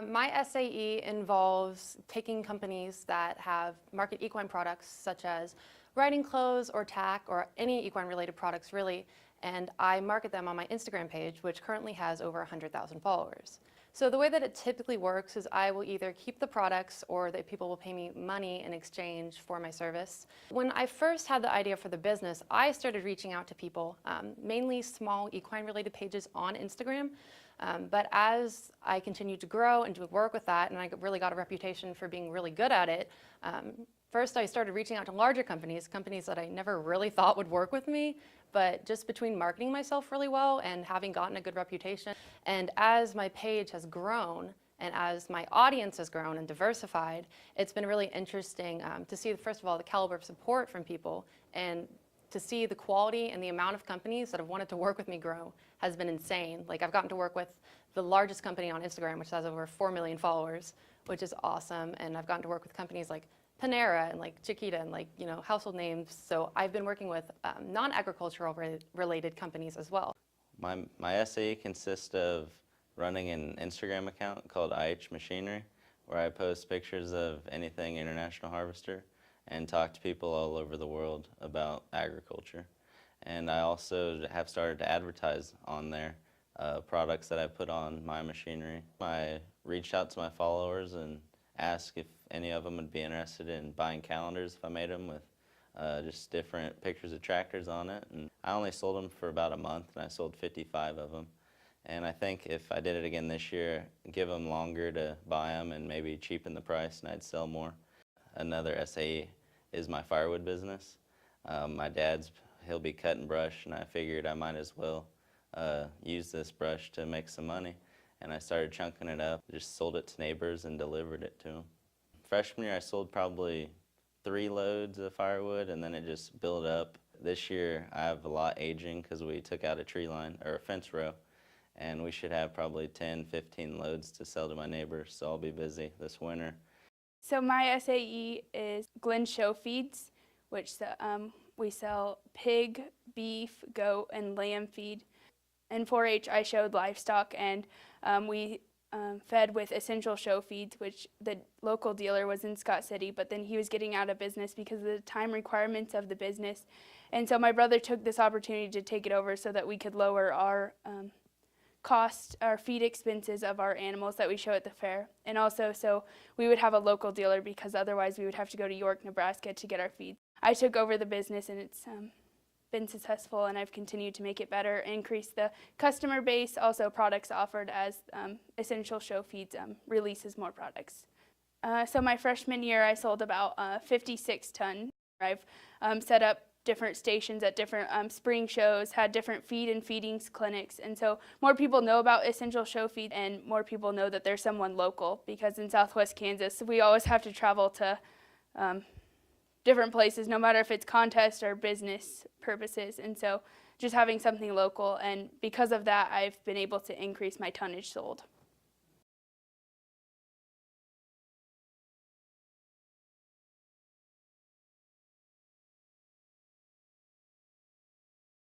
My SAE involves taking companies that have market equine products such as riding clothes or tack or any equine related products really, and I market them on my Instagram page, which currently has over 100,000 followers. So the way that it typically works is I will either keep the products or that people will pay me money in exchange for my service. When I first had the idea for the business, I started reaching out to people, mainly small equine related pages on Instagram. But as I continued to grow and to work with that, and I really got a reputation for being really good at it, first I started reaching out to larger companies that I never really thought would work with me, but just between marketing myself really well and having gotten a good reputation, and as my page has grown, and as my audience has grown and diversified, it's been really interesting to see, first of all, the caliber of support from people, and to see the quality and the amount of companies that have wanted to work with me grow has been insane. Like, I've gotten to work with the largest company on Instagram, which has over 4 million followers, which is awesome. And I've gotten to work with companies like Panera and like Chiquita and like, household names. So I've been working with non-agricultural related companies as well. My SAE consists of running an Instagram account called IH Machinery, where I post pictures of anything International Harvester and talk to people all over the world about agriculture. And I also have started to advertise on there products that I put on my machinery. I reached out to my followers and asked if any of them would be interested in buying calendars if I made them with just different pictures of tractors on it. And I only sold them for about a month, and I sold 55 of them. And I think if I did it again this year, give them longer to buy them and maybe cheapen the price, and I'd sell more. Another SAE is my firewood business. My dad's, he'll be cutting brush, and I figured I might as well use this brush to make some money. And I started chunking it up, just sold it to neighbors and delivered it to them. Freshman year I sold probably 3 loads of firewood, and then it just built up. This year I have a lot aging because we took out a tree line, or a fence row, and we should have probably 10, 15 loads to sell to my neighbors, so I'll be busy this winter. So my SAE is Glen Show Feeds, which we sell pig, beef, goat, and lamb feed. In 4-H, I showed livestock, and we fed with Essential Show Feeds, which the local dealer was in Scott City, but then he was getting out of business because of the time requirements of the business. And so my brother took this opportunity to take it over so that we could lower our our feed expenses of our animals that we show at the fair, and also so we would have a local dealer because otherwise we would have to go to York, Nebraska to get our feed. I took over the business, and it's been successful, and I've continued to make it better, increase the customer base, also products offered as Essential Show Feeds releases more products. So my freshman year I sold about 56 tons. I've set up different stations at different spring shows, had different feed and feedings clinics, and so more people know about Essential Show Feed, and more people know that there's someone local, because in Southwest Kansas we always have to travel to different places, no matter if it's contest or business purposes, and so just having something local, and because of that I've been able to increase my tonnage sold.